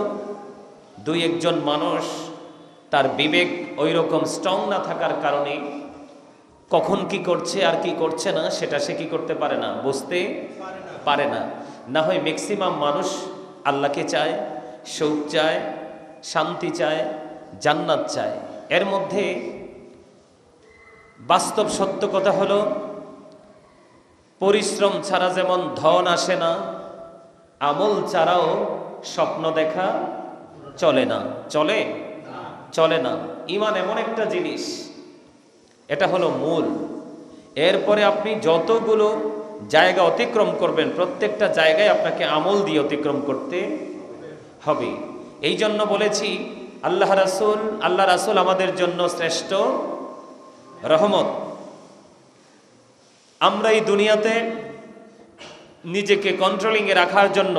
S1: দুই একজন মানুষ তার বিবেক ওই রকম স্ট্রং না থাকার কারণে কখন কি করছে আর কি করছে না সেটা সে কি করতে পারে না, বুঝতে পারে না। না হয় ম্যাক্সিমাম মানুষ আল্লাহকে চায়, সুখ চায়, শান্তি চায়, জান্নাত চায়। এর মধ্যে বাস্তব সত্য কথা হলো পরিশ্রম ছাড়া যেমন ধন আসে না, আমল ছাড়াও স্বপ্ন দেখা চলে না। চলে? চলে না। ঈমান এমন একটা জিনিস, এটা হলো মূল। এরপরে আপনি যতগুলো জায়গা অতিক্রম করবেন, প্রত্যেকটা জায়গায় আপনাকে আমল দিয়ে অতিক্রম করতে হবে। এই জন্য বলেছি আল্লাহ রাসূল আমাদের জন্য শ্রেষ্ঠ রহমত। আমরা এই দুনিয়াতে নিজেকে কন্ট্রোলিংয়ে রাখার জন্য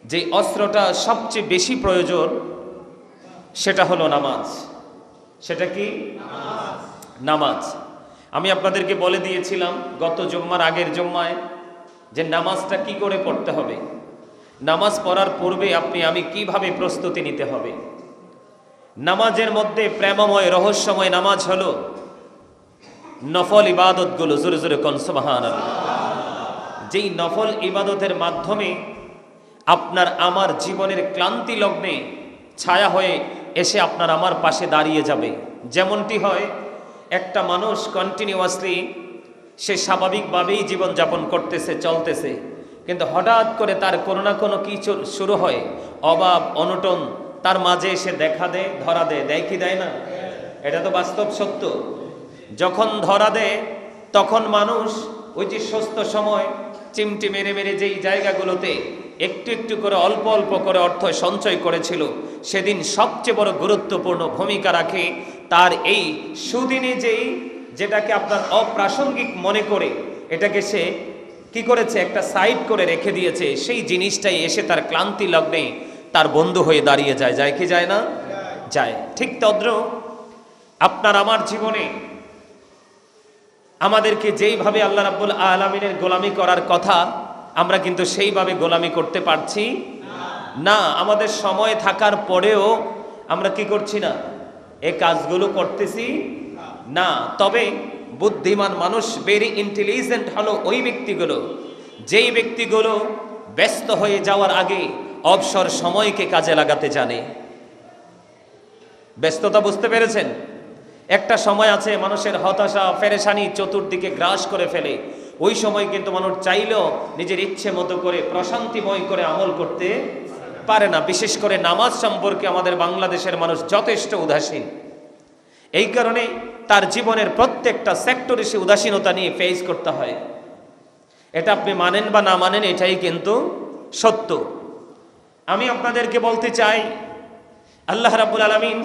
S1: যে অস্ত্রটা সবচেয়ে বেশি প্রয়োজন সেটা হলো নামাজ। সেটা কি? নামাজ। আমি আপনাদেরকে বলে দিয়েছিলাম গত জুম্মার আগের জুম্মায় যে নামাজটা কি করে পড়তে হবে, নামাজ পড়ার পূর্বে আমি কিভাবে প্রস্তুতি নিতে হবে। নামাজের মধ্যে প্রেমময় রহস্যময় নামাজ হলো নফল ইবাদতগুলো। জোরে জোরে কোন সুবহানাল্লাহ। যেই নফল ইবাদতের মাধ্যমে আপনার আমার জীবনের ক্লান্তি লগ্নে ছায়া হয়ে এসে আপনার আমার পাশে দাঁড়িয়ে যাবে। যেমনটি হয় একটা মানুষ কন্টিনিউয়াসলি সে স্বাভাবিকভাবেই জীবনযাপন করতেছে, চলতেছে, কিন্তু হঠাৎ করে তার কোনো না কোনো কিছু শুরু হয়, অভাব অনটন তার মাঝে এসে দেখা দেয়, ধরা দেয় কি দেয় না? এটা তো বাস্তব সত্য। যখন ধরা দেয় তখন মানুষ ওই যে সুস্থ সময় চিমটি মেরে মেরে যেই জায়গাগুলোতে একটু একটু করে অল্প অল্প করে অর্থ সঞ্চয় করেছিল, সেদিন সবচেয়ে বড় গুরুত্বপূর্ণ ভূমিকা রাখে তার এই সুদিনে যেটাকে আপনার অপ্রাসঙ্গিক মনে করে এটাকে সে কি করেছে, একটা সাইড করে রেখে দিয়েছে। সেই জিনিসটাই এসে তার ক্লান্তি লগ্নে তার বন্ধু হয়ে দাঁড়িয়ে যায়। যায় কি যায় না? যায়। ঠিক তদ্রূপ আপনার আমার জীবনে আমাদেরকে যেইভাবে আল্লাহ রাব্বুল আলামিনের গোলামি করার কথা, আমরা কিন্তু সেইভাবে গোলামি করতে পারছি না। আমাদের সময় থাকার পরেও আমরা কি করছি না? এই কাজগুলো করতেছি না। তবে বুদ্ধিমান মানুষ, ভেরি ইন্টেলিজেন্ট হলো ওই ব্যক্তিগুলো যেই ব্যক্তিগুলো ব্যস্ত হয়ে যাওয়ার আগে অবসর সময়কে কাজে লাগাতে জানে। ব্যস্ততা বুঝতে পেরেছেন? একটা সময় আছে মানুষের হতাশা পেরেশানি চতুর্দিকে গ্রাস করে ফেলে। ওই সময় কিন্তু মানুষ চাইলেও নিজের ইচ্ছে মতো করে প্রশান্তিময় করে আমল করতে পারে না। বিশেষ করে নামাজ সম্পর্কে আমাদের বাংলাদেশের মানুষ যথেষ্ট উদাসীন। এই কারণে তার জীবনের প্রত্যেকটা সেক্টরে সে উদাসীনতা নিয়ে ফেস করতে হয়। এটা আপনি মানেন বা না মানেন, এটাই কিন্তু সত্য। আমি আপনাদেরকে বলতে চাই, আল্লাহ রাব্বুল আলামিন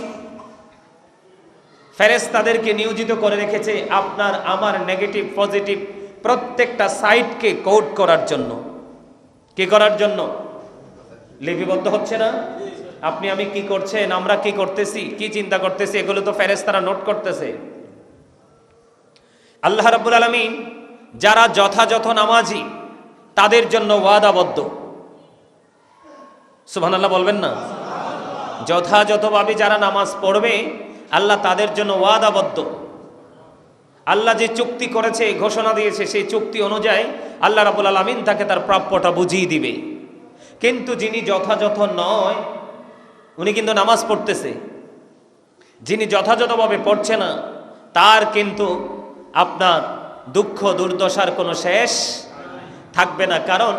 S1: ফেরেশতাদেরকে নিয়োজিত করে রেখেছে আপনার আমার নেগেটিভ পজিটিভ প্রত্যেকটা সাইডকে কোড করার জন্য। কি করার জন্য? লিপিবদ্ধ হচ্ছে না? আমি কি করছেন, আমরা কি করতেছি, কি চিন্তা করতেছি, এগুলো তো ফেরেশতারা নোট করতেছে। আল্লাহ রাব্বুল আলামিন যারা যথাযথ নামাজি তাদের জন্য ওয়াদাবদ্ধ। সুবহানাল্লাহ বলবেন না? যথাযথভাবে যারা নামাজ পড়বে আল্লাহ তাদের জন্য ওয়াদাবদ্ধ। আল্লাহ যে চুক্তি করেছে, ঘোষণা দিয়েছে, সেই চুক্তি অনুযায়ী আল্লাহ রাব্বুল আলামিন তাকে তার প্রাপ্যটা বুঝিয়ে দিবে। কিন্তু যিনি যথাযথ নয়, উনি কিন্তু নামাজ পড়তেছে, যিনি যথাযথভাবে পড়ছে না, তার কিন্তু আপনার দুঃখ দুর্দশার কোনো শেষ থাকবে না। কারণ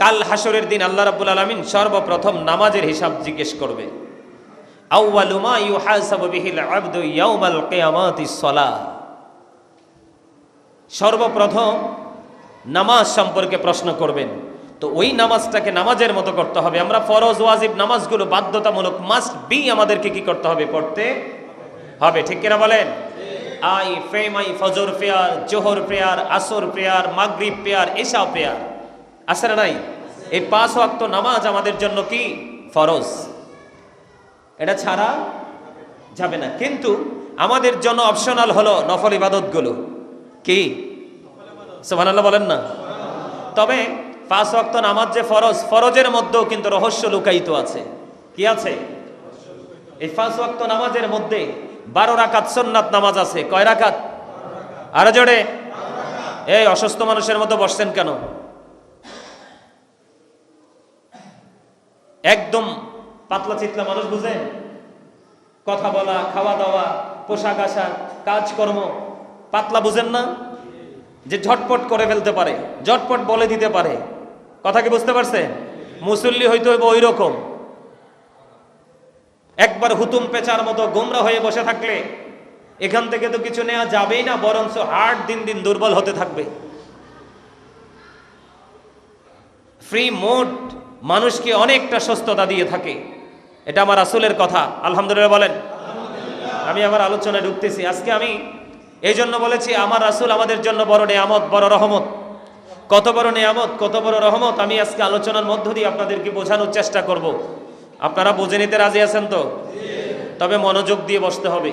S1: কাল হাসরের দিন আল্লাহ রাব্বুল আলামিন সর্বপ্রথম নামাজের হিসাব জিজ্ঞেস করবে। আউয়ালু মা ইউহাসাবু বিহিল আবদু ইয়াউমাল কিয়ামাতিস সালাহ। সর্বপ্রথম নামাজ সম্পর্কে প্রশ্ন করবেন। তো ওই নামাজটাকে নামাজের মতো করতে হবে। আমরা ফরজ ওয়াজিব নামাজগুলো বাধ্যতামূলক মাস্ট বি আমাদেরকে কি করতে হবে? পড়তে হবে। ঠিক কিনা বলেন? ফজর প্রেয়ার, জোহর প্রেয়ার, আসর প্রেয়ার, মাগরিব প্রেয়ার, এশা প্রেয়ার আছে না নাই? এই 5 ওয়াক্ত নামাজ আমাদের জন্য কি ফরজ, এটা ছাড়া যাবে না। কিন্তু আমাদের জন্য অপশনাল হলো নফল ইবাদতগুলো। কি? সুবহানাল্লাহ বলেন না? তবে 5 ওয়াক্ত নামাজ যে ফরজ, ফরজের মধ্যেও কিন্তু রহস্য লুকায়িত আছে। কি আছে? এই 5 ওয়াক্ত নামাজের মধ্যে 12 রাকাত সুন্নাত নামাজ আছে। কয় রাকাত? আরো জোরে। এই অসুস্থ মানুষের মতো বসছেন কেন? একদম পাতলা চিতলা মানুষ বুঝেন? কথা বলা, খাওয়া দাওয়া, পোশাক আশাক, কাজকর্ম পাতলা বুঝেন না? যে ঝটপট করে ফেলতে পারে, ঝটপট বলে দিতে পারে। কথা কি বুঝতে পারছেন? মুসল্লি হইতে হইব ওই রকম। একবার হুতুম পেঁচার মতো গোমরা হয়ে বসে থাকলে এখান থেকে তো কিছু নেওয়া যাবেই না, বরঞ্চ হার্ট দিন দিন দুর্বল হতে থাকবে। ফ্রি মোড মানুষকে অনেকটা সুস্থতা দিয়ে থাকে। এটা আমার রাসূলের কথা। আলহামদুলিল্লাহ বলেন। আমি আমার আলোচনায় ঢুকতেছি। আজকে আমি এই জন্য বলেছি আমার রাসূল আমাদের জন্য বড় নেয়ামত, বড় রহমত। কত বড় নেয়ামত, কত বড় রহমত আমি আজকে আলোচনার মধ্য দিয়ে আপনাদেরকে বোঝানোর চেষ্টা করব। আপনারা বুঝে নিতে রাজি আছেন তো? তবে মনোযোগ দিয়ে বসতে হবে।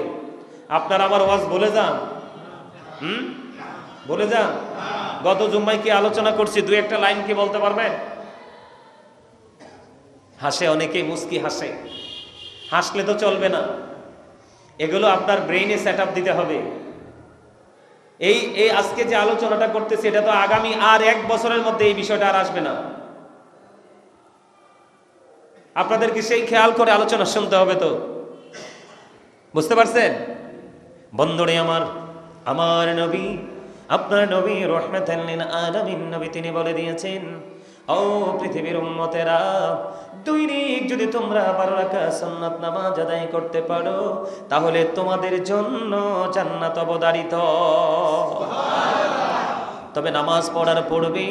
S1: আপনারা আমার ওয়াজ বলে যান, বলে যান। গত জুম্মায় কি আলোচনা করছি, দুই একটা লাইন কি বলতে পারবেন? হাসে অনেকেই, মুস্কি হাসে। হাসলে তো চলবে না, এগুলো আপনার ব্রেইনে সেট আপ দিতে হবে। এই আজকে যে আলোচনাটা করতেছি এটা তো আগামী আর 1 বছরের মধ্যে এই বিষয়টা আর আসবে না। আপনাদেরকে সেই খেয়াল করে আলোচনা শুনতে হবে। তো বুঝতে পারছেন? বন্ধুরে আমার, আমার নবী, আপনার নবী রাহমাতাল লিল আলামিন নবী, তিনি বলে দিয়েছেন, ও পৃথিবীর উম্মতেরা, দৈনিক যদি তোমরা 12 রাকাত সুন্নাত নামাজ আদায় করতে পারো তাহলে তোমাদের জন্য জান্নাত অবধারিত। তবে নামাজ পড়ার পড়বে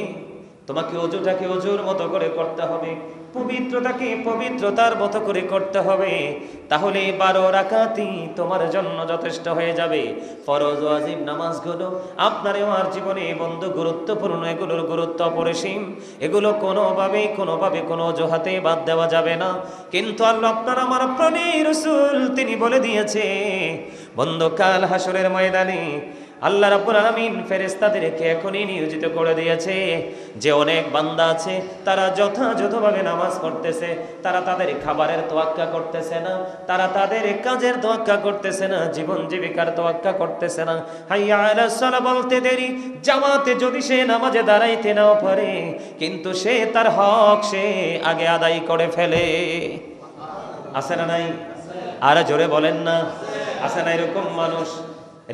S1: তোমাকে ওযুটাকে ওযুর মতো করে করতে হবে, পবিত্রতাকে পবিত্রতার মতো করে করতে হবে। তাহলে 12 রাকাতই তোমার জন্য যথেষ্ট হয়ে যাবে। ফরজ ওয়াজিব নামাজগুলো আপনার আমার জীবনে বন্ধু গুরুত্বপূর্ণ, এগুলোর গুরুত্ব অপরিসীম। এগুলো কোনোভাবে কোনো অজুহাতে বাদ দেওয়া যাবে না। কিন্তু আল্লাহ আপনার আমার প্রাণের রাসূল তিনি বলে দিয়েছে, বন্ধু কাল হাসরের ময়দানে আল্লাহ রাব্বুল আলামিন ফেরেশতাদেরকে এখনই নিয়োজিত করে দিয়েছে যে অনেক বান্দা আছে তারা যথাযথভাবে নামাজ পড়তেছে, তারা তাদের খাবারের তোয়াক্কা করতেছে না, তারা তাদের কাজের তোয়াক্কা করতেছে না, জীবন জীবিকার তোয়াক্কা করতেছে না। হাইয়া আলাস সালাহ বলতে দেরি, জামাতে যদি সে নামাজে দাঁড়াইতে নাও পারে কিন্তু সে তার হক সে আগে আদায় করে ফেলে। আছে না নাই? আর জোরে বলেন না, আছে না এরকম মানুষ?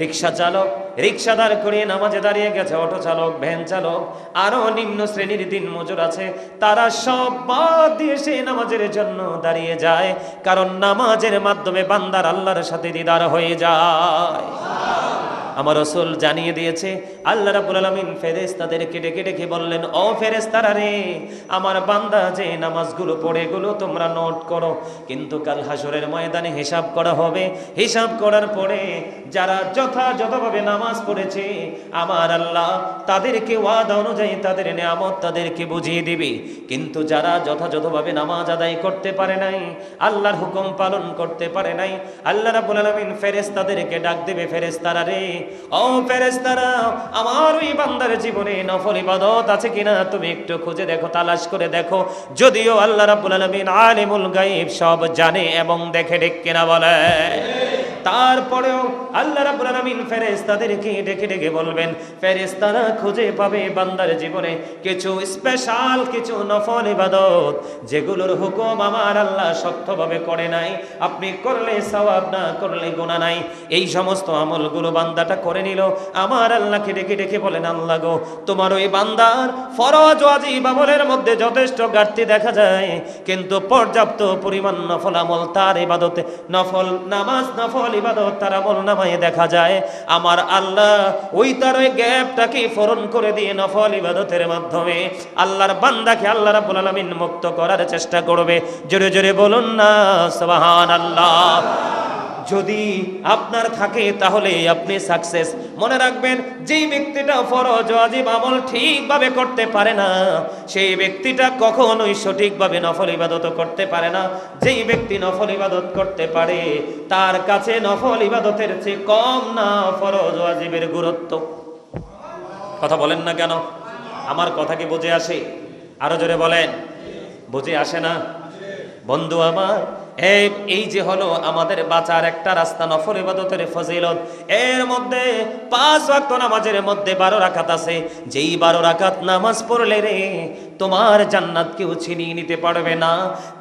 S1: রিক্সা চালক রিক্সা দাঁড় করিয়ে নামাজে দাঁড়িয়ে গেছে, অটো চালক, ভ্যান চালক, আরো নিম্ন শ্রেণীর দিন মজুর আছে, তারা সব বাদ দিয়ে সে নামাজের জন্য দাঁড়িয়ে যায়। কারণ নামাজের মাধ্যমে বান্দার আল্লাহর সাথে দিদার হয়ে যায়। আমার রাসূল জানিয়ে দিয়েছে, আল্লাহ রাব্বুল আলামিন ফেরেশতাদেরকে ডেকে ডেকে বললেন, ও ফেরেশতারা রে, আমার বান্দা যে নামাজগুলো পড়ে এগুলো তোমরা নোট করো, কিন্তু কাল হাসরের ময়দানে হিসাব করা হবে। হিসাব করার পরে যারা যথাযথভাবে নামাজ পড়েছে আমার আল্লাহ তাদেরকে ওয়াদা অনুযায়ী তাদের নিয়ামত তাদেরকে বুঝিয়ে দিবে। কিন্তু যারা যথাযথভাবে নামাজ আদায় করতে পারে নাই, আল্লাহর হুকুম পালন করতে পারে নাই, আল্লাহ রাব্বুল আলামিন ফেরেশতাদেরকে ডাক দেবে, ফেরেশতারা রে, ও ফেরেশতারা, আমার ওই বান্দার জীবনে নফল ইবাদত আছে কিনা তুমি একটু খুঁজে দেখো, তালাশ করে দেখো। যদিও আল্লাহ রাব্বুল আলামিন আলিমুল গায়ব, সব জানে এবং দেখে, ঠিক কিনা বলে? তারপরেও আল্লাহ রাব্বুল আলামিন ফেরেশতাদেরকে ডেকে ডেকে বলবেন, ফেরেশতারা খুঁজে পাবে বান্দার জীবনে কিছু স্পেশাল, কিছু নফল ইবাদত যেগুলোর হুকুম আমার আল্লাহ শক্তভাবে করে নাই। আপনি করলে সওয়াব, না করলে গুনাহ নাই। এই সমস্ত আমলগুলো বান্দাটা করে নিল। আমার আল্লাহকে ডেকে ডেকে বলেন, আল্লাহ গো, তোমার ওই বান্দার ফরজ ওয়াজিব আমলের মধ্যে যথেষ্ট ঘাটতি দেখা যায়, কিন্তু পর্যাপ্ত পরিমাণ নফল আমল তার ইবাদতে, নফল নামাজ, নফল ইবাদত তার আমল নামায় দেখা যায়। আমার আল্লাহ ওই তার ওই গ্যাপটাকে পূরণ করে দিয়ে নফল ইবাদতের মাধ্যমে আল্লাহর বান্দাকে আল্লাহ রাব্বুল আলামিন মুক্ত করার চেষ্টা করবে। জোরে জোরে বলুন না সুবহানাল্লাহ। যদি আপনার থাকে তাহলে আপনি সাকসেস। মনে রাখবেন, যেই ব্যক্তিটা ফরজ ওয়াজিব আমল ঠিকভাবে করতে পারে না সেই ব্যক্তিটা কখনোই সঠিকভাবে নফল ইবাদত করতে পারে না। যেই ব্যক্তি নফল ইবাদত করতে পারে তার কাছে নফল ইবাদতের চেয়ে কম না ফরজ ওয়াজিবের গুরুত্ব। কথা বলেন না কেন? আমার কথা কি বুঝে আসে? আরো জোরে বলেন, বুঝে আসে না? বন্ধু আমার, এই যে হলো আমাদের বাঁচার একটা রাস্তা, নফল ইবাদতের ফজিলত। এর মধ্যে 5 ওয়াক্ত নামাজের মধ্যে 12 রাকাত আছে। যেই 12 রাকাত নামাজ পড়লে রে তোমার জান্নাত কেউ ছিনিয়ে নিতে পারবে না।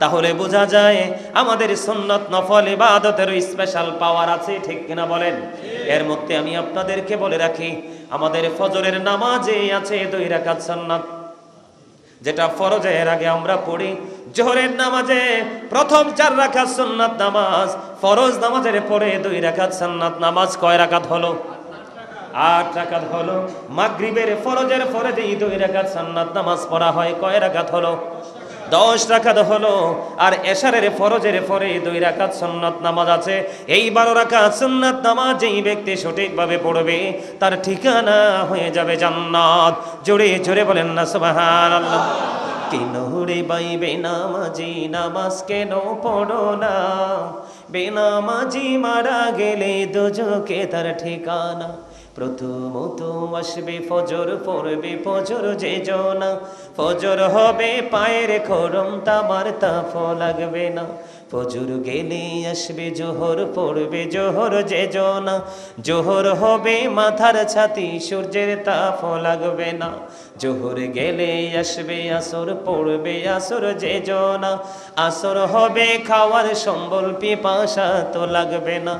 S1: তাহলে বোঝা যায় আমাদের সুন্নাত নফল ইবাদতের স্পেশাল পাওয়ার আছে, ঠিক কিনা বলেন? এর মধ্যে আমি আপনাদেরকে বলে রাখি, আমাদের ফজরের নামাজে আছে 2 রাকাত সুন্নাত, যেটা ফরজের আগে আমরা পড়ি। জোহরের নামাজে প্রথম 4 রাকাত সুন্নাত নামাজ, ফরজ নামাজের পরে 2 রাকাত সুন্নাত নামাজ। কয় রাকাত হলো? 8 রাকাত হলো। মাগরিবের ফরজের পরে যে 2 রাকাত সুন্নাত নামাজ পড়া হয় কয় রাকাত হলো? 10 রাকাত হলো। আর এশারের ফরজের পরে 2 রাকাত সুন্নাত নামাজ আছে। এই 12 রাকাত সুন্নাত নামাজ যেই ব্যক্তি সঠিকভাবে পড়বে তার ঠিকানা হয়ে যাবে জান্নাত। জোরে জোরে বলেন না সুবহানাল্লাহ। কেন রে ভাই বেনামাজি নামাজ কেন পড়ো না? বেনামাজি মারা গেলে দোজখে তার ঠিকানা। প্রথমত আসবে ফজর, পড়বে ফজর যে জনা, ফজর হবে পায়ের খরম, তামার তাপ লাগবে না। ফজর গেলে আসবে জোহর, পড়বে জোহর যে জনা, জোহর হবে মাথার ছাতি, সূর্যের তাপ লাগবে না। জোহর গেলে আসবে আসর, পড়বে আসর যে জনা, আসর হবে খাওয়ার সম্বল, পিপাসা তো লাগবে না।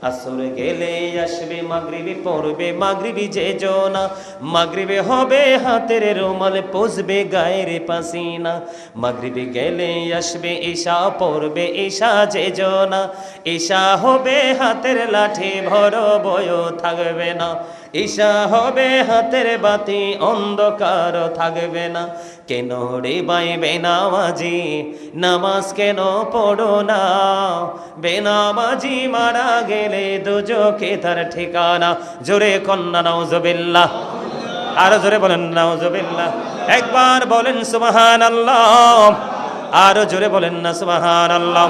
S1: আসর গেলে আসবে মাগরিবি, পড়বে মাগরিবি যে জনা, মাগরিবে হবে হাতের রুমাল, পুষবে গায়ের পাসিনা। মাগরিবে গেলে আসবে ঈশা, পড়বে ঈশা যে জনা, ঈশা হবে হাতের লাঠি, ভর বয় থাকবে না। ঈশা হবে হাতের বাতি, অন্ধকার থাকবে না। কেন রে ভাই বেনামাজি নামাজ কেন পড়ো না? বেনামাজি মারা গেলে দোজখে তার ঠিকানা। জোরে কন্যা নাউজুবিল্লাহ, আর জোরে বলেন নাউজুবিল্লাহ। একবার বলেন সুবহানাল্লাহ, আর জোরে বলেন না সুবহানাল্লাহ।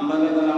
S2: Bagaimana